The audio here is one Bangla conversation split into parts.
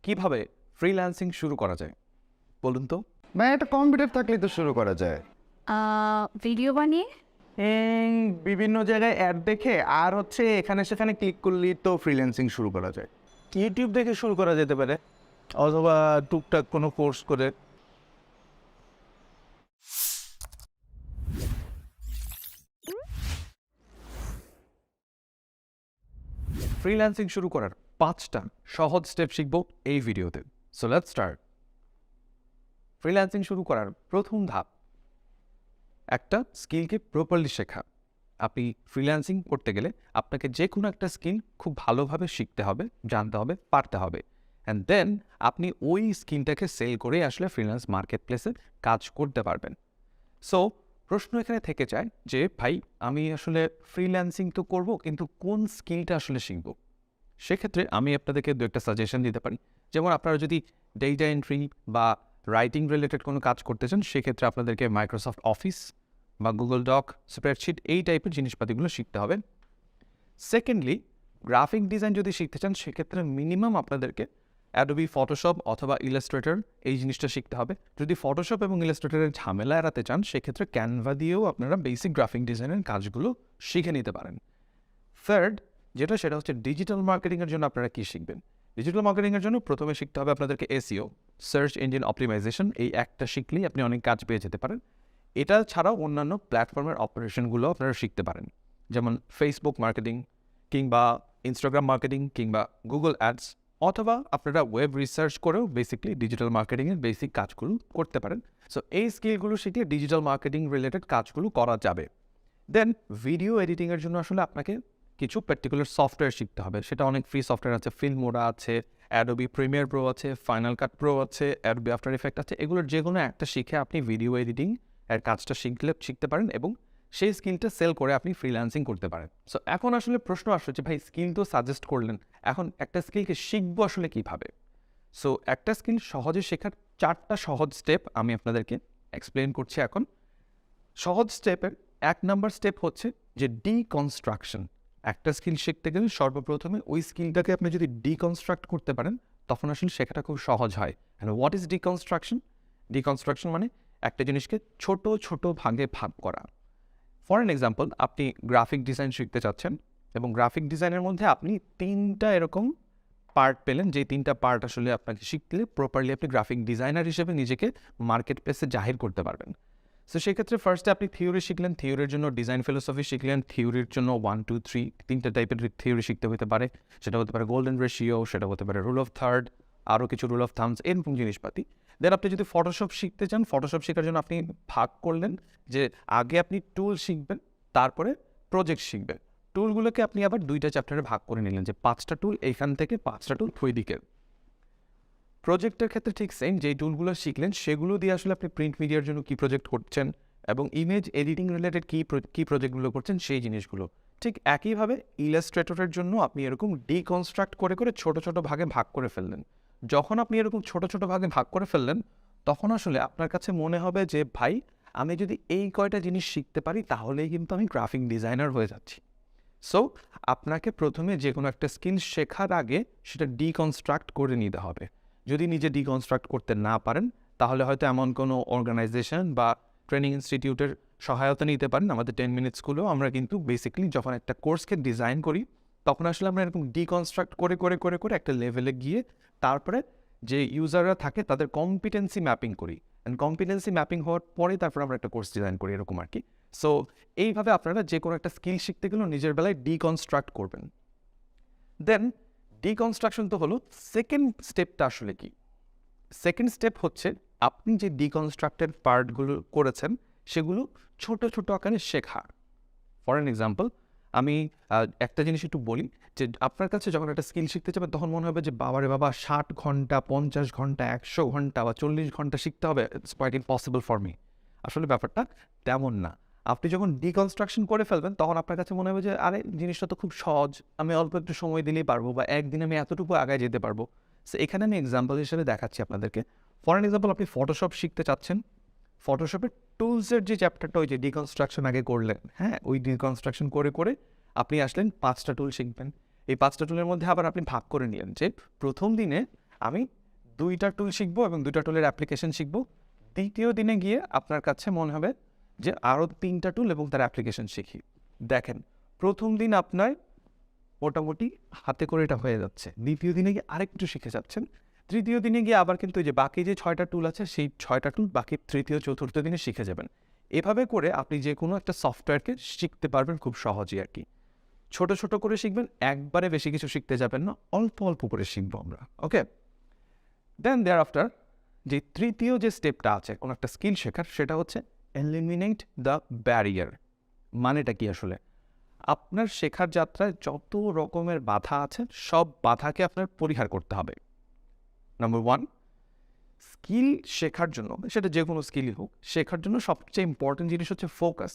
কিভাবে ফ্রিল্যান্সিং শুরু করা যায় বলুন তো? ভাই একটা কম্পিউটার থাকলেই তো শুরু করা যায়। ভিডিও বানিয়ে বিভিন্ন জায়গায় অ্যাড দেখে আর হচ্ছে এখানে সেখানে ক্লিক করলেই তো ফ্রিল্যান্সিং শুরু করা যায়। ইউটিউব দেখে শুরু করা যেতে পারে, অথবা টুকটাক কোনো কোর্স করে। ফ্রিল্যান্সিং শুরু করার 5টা সহজ স্টেপ শিখব এই ভিডিওতে। So let's start. ফ্রিল্যান্সিং শুরু করার প্রথম ধাপ একটা স্কিলকে প্রপারলি শেখা। আপনি ফ্রিল্যান্সিং করতে গেলে আপনাকে যে কোনো একটা স্কিল খুব ভালোভাবে শিখতে হবে, জানতে হবে, পারতে হবে। অ্যান্ড দেন আপনি ওই স্কিলটাকে সেল করে আসলে ফ্রিল্যান্স মার্কেট প্লেসে কাজ করতে পারবেন। সো প্রশ্ন এখানে থেকে যায় যে ভাই আমি আসলে ফ্রিল্যান্সিং তো করব, কিন্তু কোন স্কিলটা আসলে শিখব? সেক্ষেত্রে আমি আপনাদেরকে দু একটা সাজেশন দিতে পারি। যেমন আপনারা যদি ডেটা এন্ট্রি বা রাইটিং রিলেটেড কোনো কাজ করতে চান, সেক্ষেত্রে আপনাদেরকে মাইক্রোসফট অফিস বা গুগল ডক, স্প্রেডশিট এই টাইপের জিনিসপাতিগুলো শিখতে হবে। সেকেন্ডলি, গ্রাফিক ডিজাইন যদি শিখতে চান, সেক্ষেত্রে মিনিমাম আপনাদেরকে অ্যাডোবি ফটোশপ অথবা ইলাস্ট্রেটর এই জিনিসটা শিখতে হবে। যদি ফটোশপ এবং ইলাস্ট্রেটরের ঝামেলা এড়াতে চান, সেক্ষেত্রে ক্যানভা দিয়েও আপনারা বেসিক গ্রাফিক ডিজাইনের কাজগুলো শিখে নিতে পারেন। থার্ড সেটা হচ্ছে ডিজিটাল মার্কেটিংয়ের জন্য আপনারা কী শিখবেন? ডিজিটাল মার্কেটিংয়ের জন্য প্রথমে শিখতে হবে আপনাদেরকে এসইও, সার্চ ইঞ্জিন অপটিমাইজেশন। এই একটা শিখলেই আপনি অনেক কাজ পেয়ে যেতে পারেন। এটা ছাড়াও অন্যান্য প্ল্যাটফর্মের অপারেশনগুলো আপনারা শিখতে পারেন, যেমন ফেসবুক মার্কেটিং কিংবা ইনস্টাগ্রাম মার্কেটিং কিংবা গুগল অ্যাডস, অথবা আপনারা ওয়েব রিসার্চ করেও বেসিকলি ডিজিটাল মার্কেটিংয়ের বেসিক কাজগুলো করতে পারেন। সো এই স্কিলগুলো শিখে ডিজিটাল মার্কেটিং রিলেটেড কাজগুলো করা যাবে। দেন ভিডিও এডিটিংয়ের জন্য আসলে আপনাকে কিছু পার্টিকুলার সফটওয়্যার শিখতে হবে। সেটা অনেক ফ্রি সফটওয়্যার আছে, ফিল্মোরা আছে, অ্যাডোবি প্রিমিয়ার প্রো আছে, ফাইনাল কাট প্রো আছে, অ্যাডোবি আফটার ইফেক্ট আছে। এগুলোর যে কোনো একটা শিখে আপনি ভিডিও এডিটিং এর কাজটা শিখতে পারেন এবং সেই স্কিলটা সেল করে আপনি ফ্রিল্যান্সিং করতে পারেন। সো এখন আসলে প্রশ্ন আসছে যে ভাই স্কিল তো সাজেস্ট করলেন, এখন একটা স্কিলকে শিখবো আসলে কীভাবে? সো একটা স্কিল সহজে শেখার 4টা সহজ স্টেপ আমি আপনাদেরকে এক্সপ্লেন করছি এখন। সহজ স্টেপের 1 নাম্বার স্টেপ হচ্ছে যে ডিকনস্ট্রাকশন। একটা স্কিল শিখতে গেলে সর্বপ্রথমে ওই স্কিলটাকে আপনি যদি ডিকনস্ট্রাক্ট করতে পারেন, তখন আসলে শেখাটা খুব সহজ হয়। And what is deconstruction? Deconstruction মানে একটা জিনিসকে ছোট ছোট ভাগে ভাগ করা। ফর অ্যান এক্সাম্পল, আপনি গ্রাফিক ডিজাইন শিখতে চাচ্ছেন এবং গ্রাফিক ডিজাইনের মধ্যে আপনি 3টা এরকম পার্ট পেলেন, যে 3টা পার্ট আসলে আপনাকে শিখলে প্রপারলি আপনি গ্রাফিক ডিজাইনার হিসেবে নিজেকে মার্কেট প্লেসে জাহির করতে পারবেন। সো সেক্ষেত্রে ফার্স্টে আপনি থিওরি শিখলেন, থিওরির জন্য ডিজাইন ফিলোসফি শিখলেন, থিওরির জন্য 1 2 3 3টা টাইপের থিওরি শিখতে হতে পারে। সেটা হতে পারে গোল্ডেন রেশিও, সেটা হতে পারে রুল অফ থার্ড, আরও কিছু রুল অফ থামস, এরকম জিনিসপাতি। দেন আপনি যদি ফটোশপ শিখতে চান, ফটোশপ শেখার জন্য আপনি ভাগ করলেন যে আগে আপনি টুল শিখবেন, তারপরে প্রজেক্ট শিখবেন। টুলগুলোকে আপনি আবার 2টা চ্যাপ্টারে ভাগ করে নিলেন, যে 5টা টুল এইখান থেকে, 5টা টুল ওই দিকে। প্রজেক্টের ক্ষেত্রে ঠিক সেম, যেই টুলগুলো শিখলেন সেগুলো দিয়ে আসলে আপনি প্রিন্ট মিডিয়ার জন্য কী প্রজেক্ট করছেন এবং ইমেজ এডিটিং রিলেটেড কী প্রজেক্টগুলো করছেন সেই জিনিসগুলো। ঠিক একইভাবে ইলাস্ট্রেটরের জন্য আপনি এরকম ডিকনস্ট্রাক্ট করে করে ছোট ছোট ভাগে ভাগ করে ফেললেন। যখন আপনি এরকম ছোট ছোট ভাগে ভাগ করে ফেললেন, তখন আসলে আপনার কাছে মনে হবে যে ভাই আমি যদি এই কয়টা জিনিস শিখতে পারি তাহলেই কিন্তু আমি গ্রাফিক ডিজাইনার হয়ে যাচ্ছি। সো আপনাকে প্রথমে যে কোনো একটা স্কিল শেখার আগে সেটা ডিকনস্ট্রাক্ট করে নিতে হবে। যদি নিজে ডিকনস্ট্রাক্ট করতে না পারেন, তাহলে হয়তো এমন কোনো অর্গানাইজেশন বা ট্রেনিং ইনস্টিটিউটের সহায়তা নিতে পারেন। আমাদের 10 মিনিট স্কুলেও আমরা কিন্তু বেসিক্যালি যখন একটা কোর্সকে ডিজাইন করি, তখন আসলে আমরা এরকম ডিকনস্ট্রাক্ট করে করে করে করে একটা লেভেলে গিয়ে তারপরে যে ইউজাররা থাকে তাদের কম্পিটেন্সি ম্যাপিং করি। অ্যান্ড কম্পিটেন্সি ম্যাপিং হওয়ার পরে তারপর আমরা একটা কোর্স ডিজাইন করি, এরকম আর কি। সো এইভাবে আপনারা যে কোনো একটা স্কিল শিখতে গেলেও নিজের বেলায় ডিকনস্ট্রাক্ট করবেন। দেন ডিকনস্ট্রাকশন তো হলো, সেকেন্ড স্টেপটা আসলে কি? সেকেন্ড স্টেপ হচ্ছে আপনি যে ডিকনস্ট্রাক্টেড পার্টগুলো করেছেন সেগুলো ছোট ছোট আকারে শেখা। ফর অ্যান এক্সাম্পল, আমি একটা জিনিস একটু বলি, যে আপনার কাছে যখন একটা স্কিল শিখতে যাবেন তখন মনে হবে যে বাবারে বাবা 60 ঘন্টা, 50 ঘন্টা, 100 ঘন্টা বা 40 ঘন্টা শিখতে হবে, it's quite impossible for me. আসলে ব্যাপারটা তেমন না। আপনি যখন ডিকনস্ট্রাকশন করে ফেলবেন তখন আপনার কাছে মনে হবে যে আরে জিনিসটা তো খুব সহজ, আমি অল্প একটু সময় দিলেই পারবো, বা একদিনে আমি এতটুকু আগায় যেতে পারবো। সো এখানে আমি এক্সাম্পল হিসেবে দেখাচ্ছি আপনাদেরকে। ফর অ্যান এক্সাম্পল, আপনি ফটোশপ শিখতে চাচ্ছেন, ফটোশপের টুলসের যে চ্যাপ্টারটা ওই যে ডিকনস্ট্রাকশন আগে করলেন, হ্যাঁ, ওই ডিকনস্ট্রাকশন করে করে আপনি আসলেন 5টা টুল শিখবেন। এই 5টা টুলের মধ্যে আবার আপনি ভাগ করে নিলেন যে প্রথম দিনে আমি 2টা টুল শিখবো এবং 2টা টুলের অ্যাপ্লিকেশন শিখবো। দ্বিতীয় দিনে গিয়ে আপনার কাছে মনে হবে যে আরও 3টা টুল এবং তার অ্যাপ্লিকেশন শিখি। দেখেন, প্রথম দিন আপনার মোটামুটি হাতে করে এটা হয়ে যাচ্ছে, দ্বিতীয় দিনে গিয়ে আরেকটু শিখে যাচ্ছেন, তৃতীয় দিনে গিয়ে আবার কিন্তু এই যে বাকি যে 6টা টুল আছে সেই 6টা টুল বাকি তৃতীয় চতুর্থ দিনে শিখে যাবেন। এভাবে করে আপনি যে কোনো একটা সফটওয়্যারকে শিখতে পারবেন খুব সহজেই আর কি। ছোট ছোট করে শিখবেন, একবারে বেশি কিছু শিখতে যাবেন না, অল্প অল্প করে শিখবো আমরা। ওকে, দেন দেয়ার আফটার যে তৃতীয় যে স্টেপটা আছে কোনো একটা স্কিল শেখার, সেটা হচ্ছে এলিমিনেট দ্য ব্যারিয়ার। মানেটা কি আসলে? আপনার শেখার যাত্রায় যত রকমের বাধা আছে সব বাধাকে আপনার পরিহার করতে হবে। নাম্বার 1, স্কিল শেখার জন্য, সেটা যে কোনো স্কিলই হোক, শেখার জন্য সবচেয়ে ইম্পর্টেন্ট জিনিস হচ্ছে ফোকাস।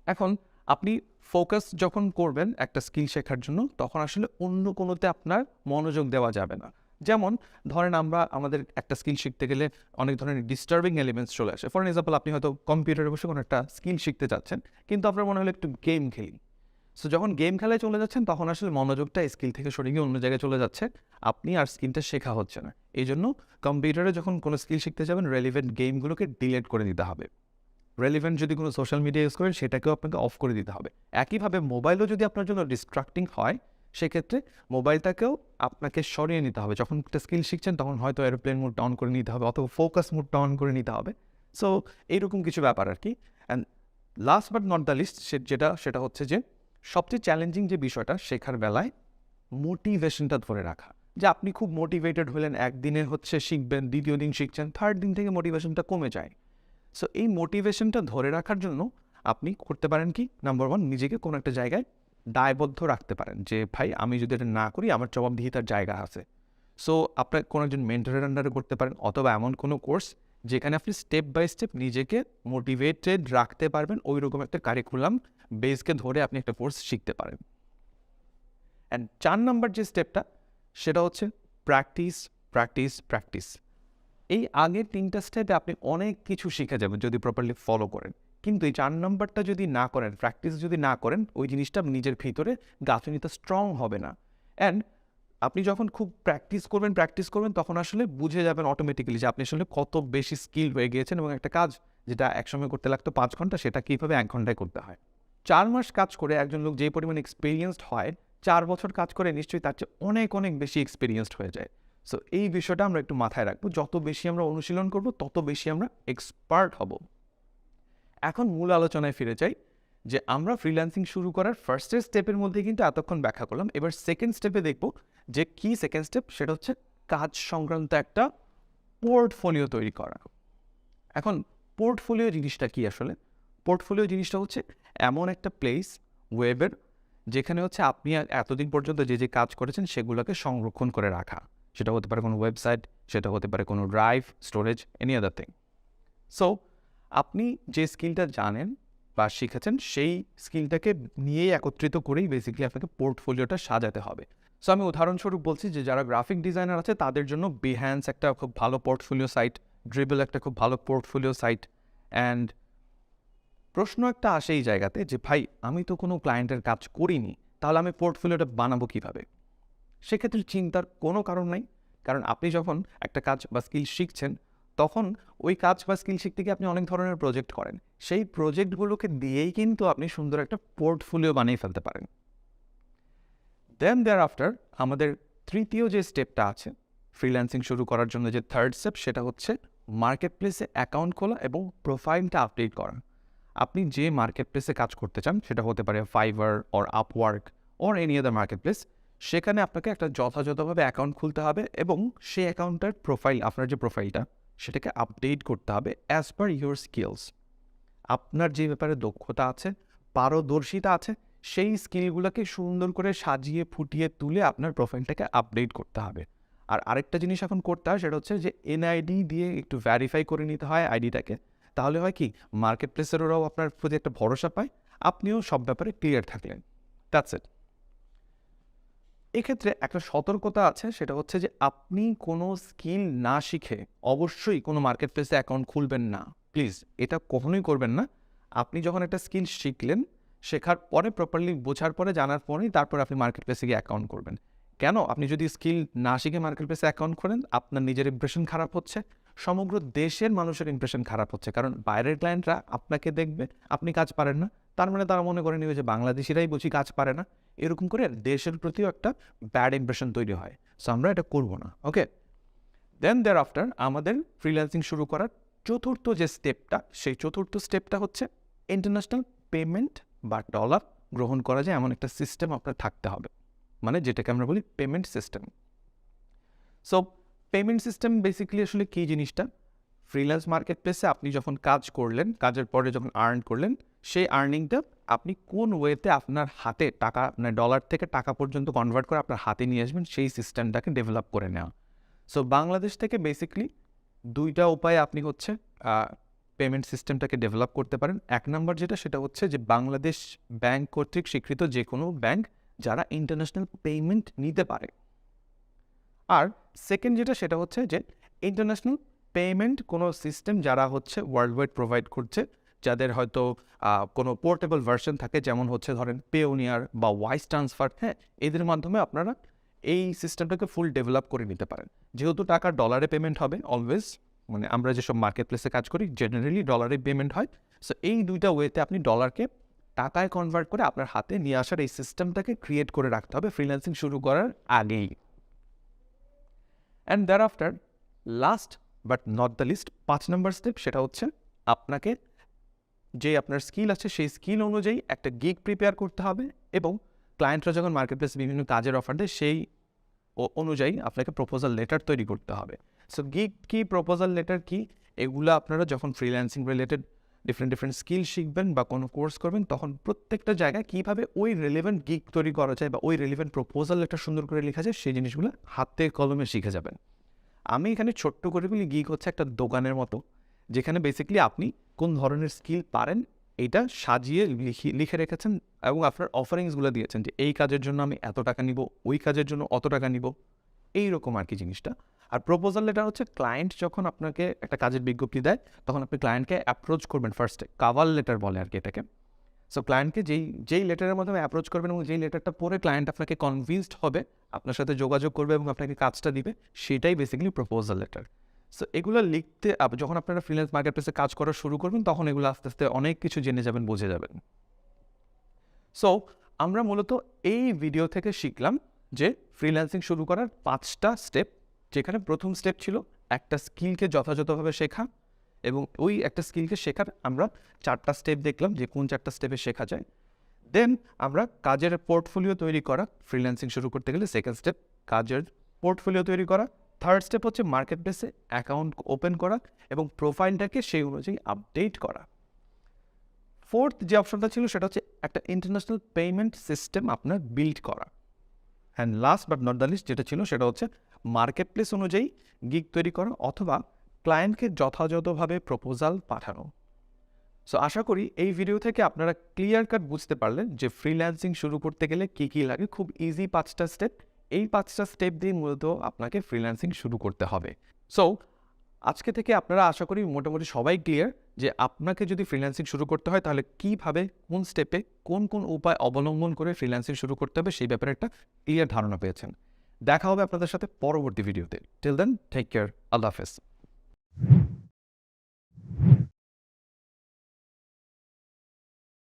এখন আপনি ফোকাস যখন করবেন একটা স্কিল শেখার জন্য, তখন আসলে অন্য কোনোতে আপনার মনোযোগ দেওয়া যাবে না। যেমন ধরেন আমরা আমাদের একটা স্কিল শিখতে গেলে অনেক ধরনের ডিস্টার্বিং এলিমেন্টস চলে আসে। ফর এক্সাম্পল, আপনি হয়তো কম্পিউটারে বসে কোনো একটা স্কিল শিখতে চাচ্ছেন, কিন্তু আপনার মনে হলো একটু গেম খেলি। সো যখন গেম খেলায় চলে যাচ্ছেন তখন আসলে মনোযোগটা স্কিল থেকে সরে গিয়ে অন্য জায়গায় চলে যাচ্ছে, আপনি আর স্কিলটা শেখা হচ্ছে না। এই জন্য কম্পিউটারে যখন কোনো স্কিল শিখতে যাবেন, রেলিভেন্ট গেমগুলোকে ডিলিট করে দিতে হবে। রেলিভেন্ট যদি কোনো সোশ্যাল মিডিয়া ইউজ করেন, সেটাকেও আপনাকে অফ করে দিতে হবে। একইভাবে মোবাইলও যদি আপনার জন্য ডিস্ট্রাক্টিং হয়, সেক্ষেত্রে মোবাইলটাকেও আপনাকে সরিয়ে নিতে হবে। যখন একটা স্কিল শিখছেন তখন হয়তো এরোপ্লেন মোডটা অন করে নিতে হবে অথবা ফোকাস মোডটা অন করে নিতে হবে। সো এইরকম কিছু ব্যাপার আর কি। And last but not the least, সেটা হচ্ছে যে সবচেয়ে চ্যালেঞ্জিং যে বিষয়টা শেখার বেলায়, মোটিভেশনটা ধরে রাখা। যে আপনি খুব মোটিভেটেড হলেন, একদিনে হচ্ছে শিখবেন, দ্বিতীয় দিন শিখছেন, থার্ড দিন থেকে মোটিভেশনটা কমে যায়। সো এই মোটিভেশনটা ধরে রাখার জন্য আপনি করতে পারেন কি, নাম্বার 1, নিজেকে কোনো একটা জায়গায় দায়বদ্ধ রাখতে পারেন যে ভাই আমি যদি এটা না করি আমার জবাবদিহিতার জায়গা আছে। সো আপনার কোনো একজন মেন্টরের আন্ডারে করতে পারেন, অথবা এমন কোনো কোর্স যেখানে আপনি স্টেপ বাই স্টেপ নিজেকে মোটিভেটেড রাখতে পারবেন, ওই রকম একটা কারিকুলাম বেসকে ধরে আপনি একটা কোর্স শিখতে পারেন। অ্যান্ড 4 নাম্বার যে স্টেপটা, সেটা হচ্ছে প্র্যাকটিস, প্র্যাকটিস, প্র্যাকটিস। এই আগের 3টা স্টেপে আপনি অনেক কিছু শিখে যাবেন যদি প্রপারলি ফলো করেন, কিন্তু এই 4 নাম্বারটা যদি না করেন, প্র্যাকটিস যদি না করেন, ওই জিনিসটা নিজের ভিতরে গাঁথনিতে স্ট্রং হবে না। অ্যান্ড আপনি যখন খুব প্র্যাকটিস করবেন তখন আসলে বুঝে যাবেন অটোমেটিক্যালি যে আপনি আসলে কত বেশি স্কিল হয়ে গিয়েছেন, এবং একটা কাজ যেটা একসময় করতে লাগতো 5 ঘন্টা, সেটা কীভাবে 1 ঘন্টায় করতে হয়। 4 মাস কাজ করে একজন লোক যে পরিমাণ এক্সপিরিয়েন্সড হয়, 4 বছর কাজ করে নিশ্চয়ই তার চেয়ে অনেক অনেক বেশি এক্সপিরিয়েন্সড হয়ে যায়। সো এই বিষয়টা আমরা একটু মাথায় রাখবো, যত বেশি আমরা অনুশীলন করব তত বেশি আমরা এক্সপার্ট হব। এখন মূল আলোচনায় ফিরে যাই, যে আমরা ফ্রিল্যান্সিং শুরু করার ফার্স্ট স্টেপের মধ্যে কিন্তু এতক্ষণ ব্যাখ্যা করলাম। এবার সেকেন্ড স্টেপে দেখব যে কি সেকেন্ড স্টেপ, সেটা হচ্ছে কাজ সংক্রান্ত একটা পোর্টফোলিও তৈরি করা। এখন পোর্টফোলিও জিনিসটা কি আসলে? পোর্টফোলিও জিনিসটা হচ্ছে এমন একটা প্লেস ওয়েবের, যেখানে হচ্ছে আপনি এতদিন পর্যন্ত যে যে কাজ করেছেন সেগুলোকে সংরক্ষণ করে রাখা। সেটা হতে পারে কোনো ওয়েবসাইট, সেটা হতে পারে কোনো drive, storage, any other thing. So আপনি যে স্কিলটা জানেন বা শিখেছেন, সেই স্কিলটাকে নিয়েই একত্রিত করেই বেসিক্যালি আপনাকে পোর্টফোলিওটা সাজাতে হবে। সো আমি উদাহরণস্বরূপ বলছি যে যারা গ্রাফিক ডিজাইনার আছে তাদের জন্য বিহ্যান্স একটা খুব ভালো পোর্টফোলিও সাইট, ড্রিবল একটা খুব ভালো পোর্টফোলিও সাইট। অ্যান্ড প্রশ্ন একটা আসে এই জায়গাতে যে ভাই আমি তো কোনো ক্লায়েন্টের কাজ করিনি, তাহলে আমি পোর্টফোলিওটা বানাবো কীভাবে? সেক্ষেত্রে চিন্তার কোনো কারণ নাই, কারণ আপনি যখন একটা কাজ বা স্কিল শিখছেন তখন ওই কাজ বা স্কিল শিখতে গিয়ে আপনি অনেক ধরনের প্রজেক্ট করেন, সেই প্রজেক্টগুলোকে দিয়েই কিন্তু আপনি সুন্দর একটা পোর্টফোলিও বানিয়ে ফেলতে পারেন। দেন দেয়ার আফটার আমাদের তৃতীয় যে স্টেপটা আছে ফ্রিল্যান্সিং শুরু করার জন্য, যে থার্ড স্টেপ, সেটা হচ্ছে মার্কেট প্লেসে অ্যাকাউন্ট খোলা এবং প্রোফাইলটা আপডেট করা। আপনি যে মার্কেট প্লেসে কাজ করতে চান, সেটা হতে পারে fibre or Upwork or any other market place, সেখানে আপনাকে একটা যথাযথভাবে অ্যাকাউন্ট খুলতে হবে এবং সেই অ্যাকাউন্টের প্রোফাইল, আপনার যে প্রোফাইলটা, সেটাকে আপডেট করতে হবে অ্যাজ পার ইউর স্কিলস। আপনার যে ব্যাপারে দক্ষতা আছে, পারদর্শিতা আছে, সেই স্কিলগুলোকে সুন্দর করে সাজিয়ে ফুটিয়ে তুলে আপনার প্রোফাইলটাকে আপডেট করতে হবে। আর আরেকটা জিনিস এখন করতে হয়, সেটা হচ্ছে যে এনআইডি দিয়ে একটু ভ্যারিফাই করে নিতে হয় আইডিটাকে। তাহলে হয় কি, মার্কেট প্লেসেরও আপনার প্রতি একটা ভরসা পায়, আপনিও সব ব্যাপারে ক্লিয়ার থাকলেন। That's it. এক্ষেত্রে একটা সতর্কতা আছে, সেটা হচ্ছে যে আপনি কোনো স্কিল না শিখে অবশ্যই কোনো মার্কেট প্লেসে অ্যাকাউন্ট খুলবেন না, প্লিজ এটা কখনোই করবেন না। আপনি যখন একটা স্কিল শিখলেন, শেখার পরে প্রপারলি বোঝার পরে জানার পরেই তারপর আপনি মার্কেট প্লেসে গিয়ে অ্যাকাউন্ট করবেন। কেন? আপনি যদি স্কিল না শিখে মার্কেট প্লেসে অ্যাকাউন্ট করেন, আপনার নিজের ইমপ্রেশন খারাপ হচ্ছে, সমগ্র দেশের মানুষের ইমপ্রেশন খারাপ হচ্ছে। কারণ বাইরের ক্লায়েন্টরা আপনাকে দেখবে আপনি কাজ পারেন না, তার মানে তারা মনে করে নেবে যে বাংলাদেশিরাই বুঝি কাজ পারে না। এরকম করে দেশের প্রতিও একটা ব্যাড ইমপ্রেশন তৈরি হয়। সো আমরা এটা করবো না। ওকে, দেন দেয়ার আফটার আমাদের ফ্রিল্যান্সিং শুরু করার চতুর্থ যে স্টেপটা, সেই চতুর্থ স্টেপটা হচ্ছে ইন্টারন্যাশনাল পেমেন্ট বা ডলার গ্রহণ করা যায় এমন একটা সিস্টেম আপনার থাকতে হবে, মানে যেটাকে আমরা বলি payment system. So payment system basically আসলে কী জিনিসটা? ফ্রিল্যান্স মার্কেট প্লেসে আপনি যখন কাজ করলেন, কাজের পরে যখন আর্ন করলেন, সেই আর্নিংটা আপনি কোন ওয়েতে আপনার হাতে টাকা, মানে ডলার থেকে টাকা পর্যন্ত কনভার্ট করে আপনার হাতে নিয়ে আসবেন, সেই সিস্টেমটাকে ডেভেলপ করে নেওয়া। সো বাংলাদেশ থেকে বেসিক্যালি দুইটা উপায়ে আপনি হচ্ছে পেমেন্ট সিস্টেমটাকে ডেভেলপ করতে পারেন। এক নম্বর যেটা, সেটা হচ্ছে যে বাংলাদেশ ব্যাংক কর্তৃক স্বীকৃত যে কোনো ব্যাংক যারা ইন্টারন্যাশনাল পেমেন্ট নিতে পারে। আর সেকেন্ড যেটা, সেটা হচ্ছে যে ইন্টারন্যাশনাল পেমেন্ট কোনো সিস্টেম যারা হচ্ছে ওয়ার্ল্ড ওয়াইড প্রোভাইড করছে, যাদের হয়তো কোনো পোর্টেবল ভার্সন থাকে, যেমন হচ্ছে ধরেন পেওনিয়ার বা ওয়াইস ট্রান্সফার। হ্যাঁ, এদের মাধ্যমে আপনারা এই সিস্টেমটাকে ফুল ডেভেলপ করে নিতে পারেন। যেহেতু টাকা ডলারে পেমেন্ট হবে অলওয়েজ, মানে আমরা যেসব মার্কেট প্লেসে কাজ করি জেনারেলি ডলারে পেমেন্ট হয়। সো এই দুইটা ওয়েতে আপনি ডলারকে টাকায় কনভার্ট করে আপনার হাতে নিয়ে আসার এই সিস্টেমটাকে ক্রিয়েট করে রাখতে হবে ফ্রিল্যান্সিং শুরু করার আগেই। And thereafter last but not the least 5 নম্বর স্টেপ, সেটা হচ্ছে আপনাকে যে আপনার স্কিল আছে সেই স্কিল অনুযায়ী একটা গিগ প্রিপেয়ার করতে হবে, এবং ক্লায়েন্টরা যখন মার্কেট প্লেসে বিভিন্ন কাজের অফার দেয় সেই অনুযায়ী আপনাকে প্রপোজাল লেটার তৈরি করতে হবে। সো গিগ কি, প্রপোজাল লেটার কি, এগুলো আপনারা যখন ফ্রিল্যান্সিং রিলেটেড ডিফারেন্ট স্কিল শিখবেন বা কোনো কোর্স করবেন, তখন প্রত্যেকটা জায়গায় কীভাবে ওই রেলেভেন্ট গিগ তৈরি করা যায় বা ওই রেলেভেন্ট প্রপোজাল লেটার সুন্দর করে লেখা যায়, সেই জিনিসগুলো হাতে কলমে শিখে যাবেন। আমি এখানে ছোট্ট করে বলি, গিগ হচ্ছে একটা দোকানের মতো, যেখানে বেসিক্যালি আপনি কোন ধরনের স্কিল পারেন এইটা সাজিয়ে লিখে রেখেছেন এবং আপনার অফারিংসগুলো দিয়েছেন যে এই কাজের জন্য আমি এত টাকা নিব, ওই কাজের জন্য অত টাকা নিব, এইরকম আর কি জিনিসটা। আর প্রপোজাল লেটার হচ্ছে ক্লায়েন্ট যখন আপনাকে একটা কাজের বিজ্ঞপ্তি দেয়, তখন আপনি ক্লায়েন্টকে অ্যাপ্রোচ করবেন ফার্স্টে, কাভার লেটার বলে আর কি এটাকে। সো ক্লায়েন্টকে যেই লেটারের মাধ্যমে অ্যাপ্রোচ করবেন এবং যেই লেটারটা পড়ে ক্লায়েন্ট আপনাকে কনভিন্সড হবে, আপনার সাথে যোগাযোগ করবে এবং আপনাকে কাজটা দিবে, সেটাই বেসিক্যালি প্রপোজাল লেটার। সো এগুলো লিখতে যখন আপনারা ফ্রিল্যান্স মার্কেট প্লেসে কাজ করা শুরু করবেন, তখন এগুলো আস্তে আস্তে অনেক কিছু জেনে যাবেন, বুঝে যাবেন। সো আমরা মূলত এই ভিডিও থেকে শিখলাম যে ফ্রিল্যান্সিং শুরু করার 5টা স্টেপ, যেখানে প্রথম স্টেপ ছিল একটা স্কিলকে যথাযথভাবে শেখা, এবং ওই একটা স্কিলকে শেখার আমরা 4টা স্টেপ দেখলাম যে কোন 4টা স্টেপে শেখা যায়। দেন আমরা কাজের পোর্টফোলিও তৈরি করা, ফ্রিল্যান্সিং শুরু করতে গেলে সেকেন্ড স্টেপ কাজের পোর্টফোলিও তৈরি করা। থার্ড স্টেপ হচ্ছে মার্কেট প্লেসে অ্যাকাউন্ট ওপেন করা এবং প্রোফাইলটাকে সেই অনুযায়ী আপডেট করা। ফোর্থ যে অপশনটা ছিল সেটা হচ্ছে একটা ইন্টারন্যাশনাল পেমেন্ট সিস্টেম আপনার বিল্ড করা। And last but not the least যেটা ছিল সেটা হচ্ছে মার্কেট প্লেস অনুযায়ী গিগ তৈরি করা অথবা ক্লায়েন্টকে যথাযথভাবে প্রপোজাল পাঠানো। সো আশা করি এই ভিডিও থেকে আপনারা ক্লিয়ার কাট বুঝতে পারলেন যে ফ্রিল্যান্সিং শুরু করতে গেলে কী কী লাগে। খুব ইজি 5টা স্টেপ, এই 5টা স্টেপ দিয়ে মূলত আপনাকে ফ্রিল্যান্সিং শুরু করতে হবে। সো আজকে থেকে আপনারা আশা করি মোটামুটি সবাই ক্লিয়ার যে আপনাকে যদি ফ্রিল্যান্সিং শুরু করতে হয় তাহলে কীভাবে, কোন স্টেপে, কোন কোন উপায় অবলম্বন করে ফ্রিল্যান্সিং শুরু করতে হবে সেই ব্যাপারে একটা ক্লিয়ার ধারণা পেয়েছেন। দেখা হবে আপনাদের সাথে পরবর্তী ভিডিওতে। টিল দেন টেক কেয়ার, আল্লাহ হাফেজ।